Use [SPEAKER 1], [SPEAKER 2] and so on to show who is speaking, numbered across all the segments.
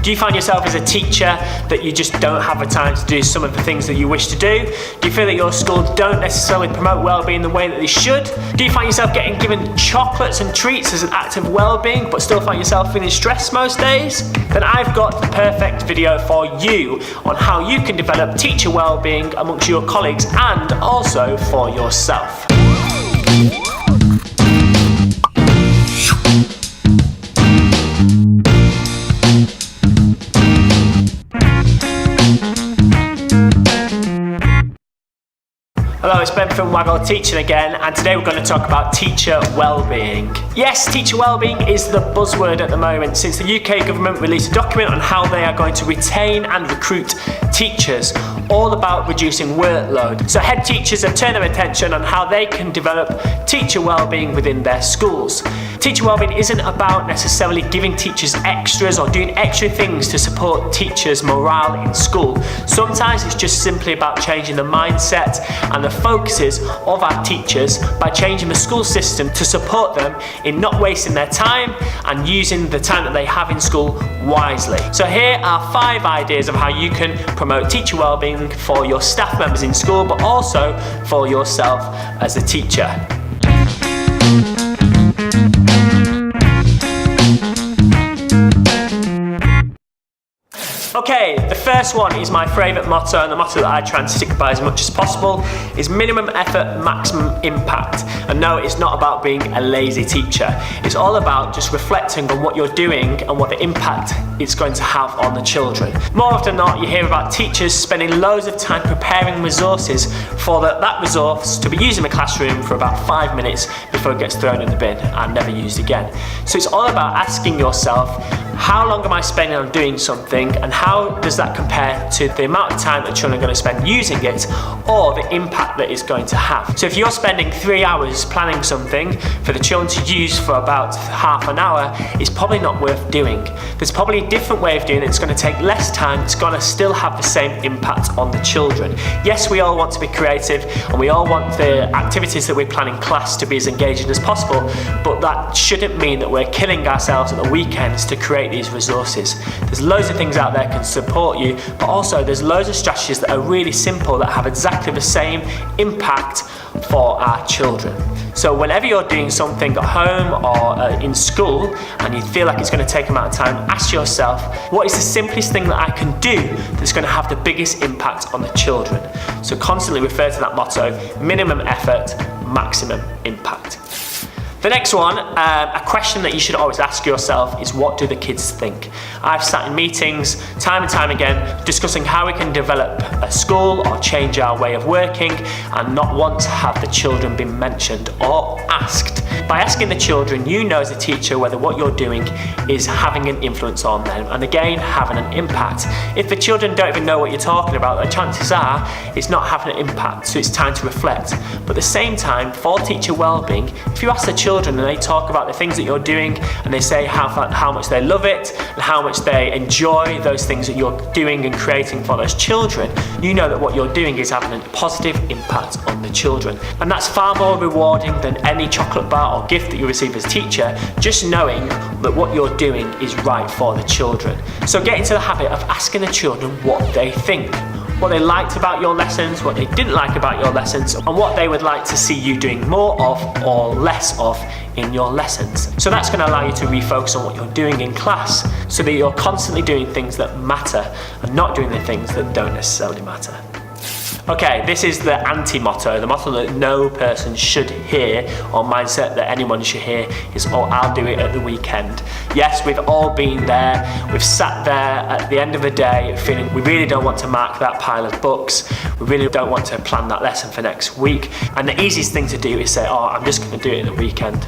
[SPEAKER 1] Do you find yourself as a teacher that you just don't have the time to do some of the things that you wish to do? Do you feel that your school don't necessarily promote well-being the way that they should? Do you find yourself getting given chocolates and treats as an act of well-being but still find yourself feeling stressed most days? Then I've got the perfect video for you on how you can develop teacher well-being amongst your colleagues and also for yourself. Hello, it's Ben from Waggle Teaching again, and today we're going to talk about teacher well-being. Yes, teacher well-being is the buzzword at the moment since the UK government released a document on how they are going to retain and recruit teachers, all about reducing workload. So head teachers have turned their attention on how they can develop teacher well-being within their schools. Teacher well-being isn't about necessarily giving teachers extras or doing extra things to support teachers' morale in school. Sometimes it's just simply about changing the mindset and the focuses of our teachers by changing the school system to support them in not wasting their time and using the time that they have in school wisely. So here are 5 ideas of how you can promote teacher well-being for your staff members in school, but also for yourself as a teacher. Okay, the first one is my favourite motto, and the motto that I try and stick by as much as possible is minimum effort, maximum impact. And no, it's not about being a lazy teacher. It's all about just reflecting on what you're doing and what the impact it's going to have on the children. More often than not, you hear about teachers spending loads of time preparing resources for that resource to be used in the classroom for about 5 minutes before it gets thrown in the bin and never used again. So it's all about asking yourself, how long am I spending on doing something, and how does that compare to the amount of time that children are going to spend using it or the impact that it's going to have. So if you're spending 3 hours planning something for the children to use for about half an hour, it's probably not worth doing. There's probably a different way of doing it. It's going to take less time. It's going to still have the same impact on the children. Yes, we all want to be creative and we all want the activities that we plan in class to be as engaging as possible, but that shouldn't mean that we're killing ourselves at the weekends to create these resources. There's loads of things out there that can support you, but also there's loads of strategies that are really simple that have exactly the same impact for our children. So whenever you're doing something at home or in school and you feel like it's going to take a amount of time, ask yourself, what is the simplest thing that I can do that's going to have the biggest impact on the children? So constantly refer to that motto, minimum effort, maximum impact. The next one, a question that you should always ask yourself is, what do the kids think? I've sat in meetings time and time again discussing how we can develop a school or change our way of working and not want to have the children be mentioned or asked. By asking the children, you know as a teacher whether what you're doing is having an influence on them and again having an impact. If the children don't even know what you're talking about, the chances are it's not having an impact, so it's time to reflect. But at the same time, for teacher wellbeing, if you ask the children and they talk about the things that you're doing and they say how much they love it and how much they enjoy those things that you're doing and creating for those children, you know that what you're doing is having a positive impact on the children. And that's far more rewarding than any chocolate bar or gift that you receive as a teacher, just knowing that what you're doing is right for the children. So get into the habit of asking the children what they think, what they liked about your lessons, what they didn't like about your lessons, and what they would like to see you doing more of or less of in your lessons. So that's going to allow you to refocus on what you're doing in class so that you're constantly doing things that matter and not doing the things that don't necessarily matter. Okay, this is the anti-motto, the motto that no person should hear or mindset that anyone should hear is, oh, I'll do it at the weekend. Yes, we've all been there. We've sat there at the end of the day feeling we really don't want to mark that pile of books. We really don't want to plan that lesson for next week. And the easiest thing to do is say, oh, I'm just going to do it at the weekend.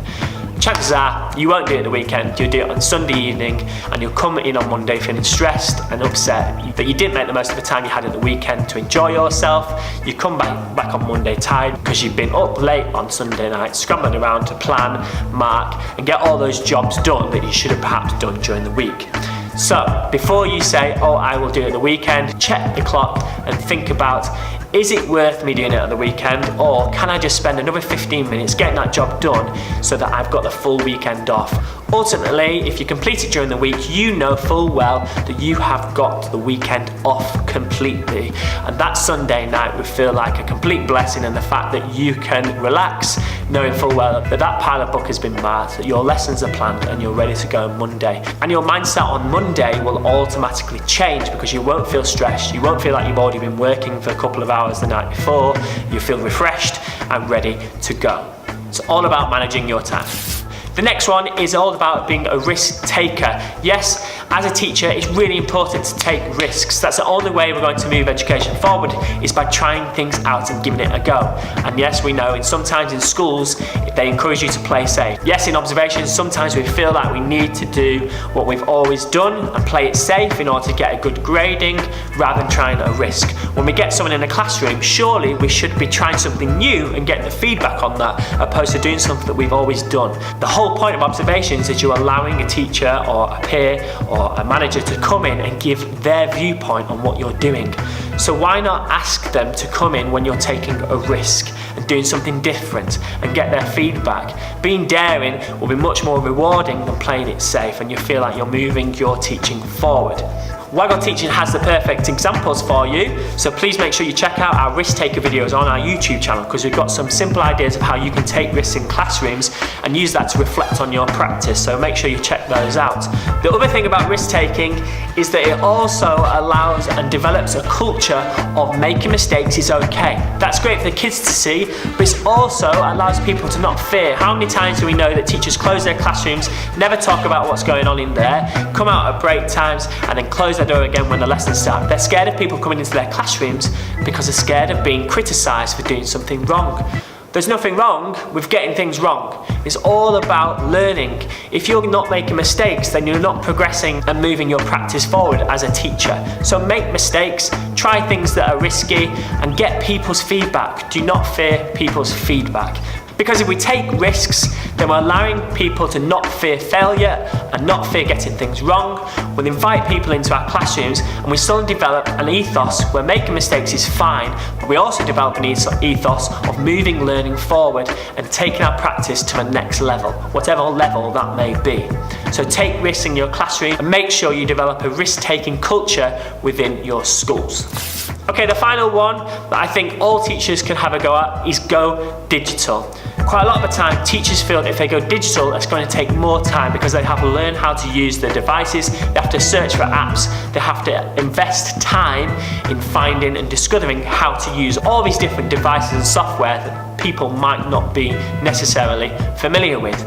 [SPEAKER 1] Chances are you won't do it at the weekend, you'll do it on Sunday evening and you'll come in on Monday feeling stressed and upset that you didn't make the most of the time you had at the weekend to enjoy yourself. You come back on Monday tired because you've been up late on Sunday night scrambling around to plan, mark and get all those jobs done that you should have perhaps done during the week. So before you say, oh, I will do it at the weekend, check the clock and think about, Is it worth me doing it on the weekend, or can I just spend another 15 minutes getting that job done so that I've got the full weekend off? Ultimately, if you complete it during the week, you know full well that you have got the weekend off completely. And that Sunday night would feel like a complete blessing, and the fact that you can relax knowing full well that that pile of book has been marked, that your lessons are planned and you're ready to go on Monday. And your mindset on Monday will automatically change because you won't feel stressed, you won't feel like you've already been working for a couple of hours the night before, you feel refreshed and ready to go. It's all about managing your time. The next one is all about being a risk taker. Yes, as a teacher, it's really important to take risks. That's the only way we're going to move education forward, is by trying things out and giving it a go. And yes, we know sometimes in schools, they encourage you to play safe. Yes, in observations, sometimes we feel like we need to do what we've always done and play it safe in order to get a good grading rather than trying a risk. When we get someone in a classroom, surely we should be trying something new and getting the feedback on that, opposed to doing something that we've always done. The whole point of observations is you're allowing a teacher or a peer or a manager to come in and give their viewpoint on what you're doing. So why not ask them to come in when you're taking a risk and doing something different and get their feedback? Being daring will be much more rewarding than playing it safe, and you feel like you're moving your teaching forward. Waggle Teaching has the perfect examples for you, so please make sure you check out our risk taker videos on our YouTube channel, because we've got some simple ideas of how you can take risks in classrooms and use that to reflect on your practice, so make sure you check those out. The other thing about risk taking is that it also allows and develops a culture of making mistakes is okay. That's great for the kids to see, but it also allows people to not fear. How many times do we know that teachers close their classrooms, never talk about what's going on in there, come out at break times and then close their door again when the lessons start? They're scared of people coming into their classrooms because they're scared of being criticised for doing something wrong. There's nothing wrong with getting things wrong. It's all about learning. If you're not making mistakes, then you're not progressing and moving your practice forward as a teacher. So make mistakes, try things that are risky, and get people's feedback. Do not fear people's feedback. Because if we take risks, then we're allowing people to not fear failure and not fear getting things wrong. We'll invite people into our classrooms, and we still develop an ethos where making mistakes is fine, but we also develop an ethos of moving learning forward and taking our practice to a next level, whatever level that may be. So take risks in your classroom and make sure you develop a risk-taking culture within your schools. Okay, the final one that I think all teachers can have a go at is go digital. Quite a lot of the time, teachers feel that if they go digital, it's going to take more time because they have to learn how to use the devices, they have to search for apps, they have to invest time in finding and discovering how to use all these different devices and software that people might not be necessarily familiar with.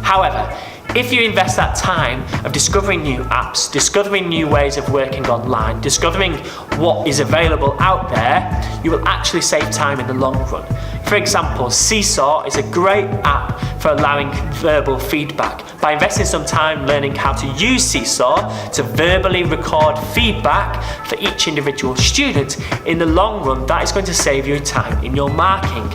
[SPEAKER 1] However, if you invest that time of discovering new apps, discovering new ways of working online, discovering what is available out there, you will actually save time in the long run. For example, Seesaw is a great app for allowing verbal feedback. By investing some time learning how to use Seesaw to verbally record feedback for each individual student, in the long run, that is going to save you time in your marking.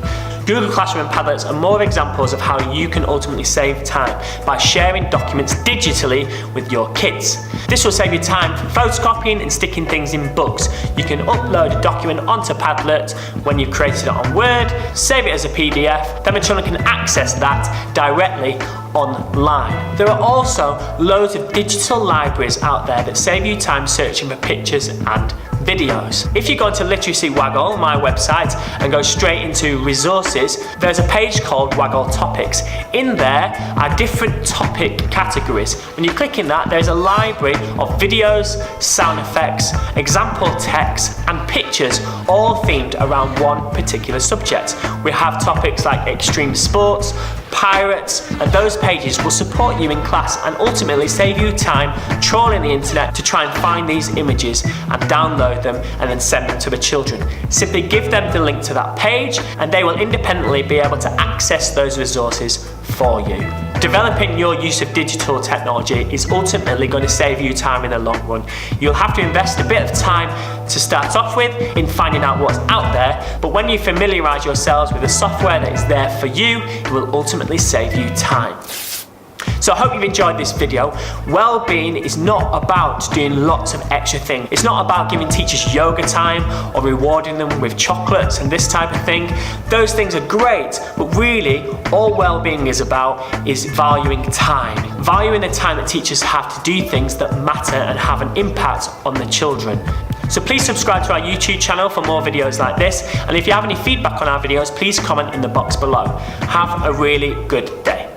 [SPEAKER 1] Google Classroom and Padlets are more examples of how you can ultimately save time by sharing documents digitally with your kids. This will save you time from photocopying and sticking things in books. You can upload a document onto Padlet when you've created it on Word, save it as a PDF, then the children can access that directly online. There are also loads of digital libraries out there that save you time searching for pictures and videos. If you go onto Literacy Waggle, my website, and go straight into resources, there's a page called Waggle Topics. In there are different topic categories. When you click in that, there's a library of videos, sound effects, example text, and pictures, all themed around one particular subject. We have topics like extreme sports, pirates, and those pages will support you in class and ultimately save you time trawling the internet to try and find these images and download them and then send them to the children. Simply give them the link to that page and they will independently be able to access those resources for you. Developing your use of digital technology is ultimately going to save you time in the long run. You'll have to invest a bit of time to start off with in finding out what's out there, but when you familiarise yourselves with the software that is there for you, it will ultimately save you time. So I hope you've enjoyed this video. Wellbeing is not about doing lots of extra things. It's not about giving teachers yoga time or rewarding them with chocolates and this type of thing. Those things are great, but really all wellbeing is about is valuing time. Valuing the time that teachers have to do things that matter and have an impact on the children. So please subscribe to our YouTube channel for more videos like this, and if you have any feedback on our videos, please comment in the box below. Have a really good day.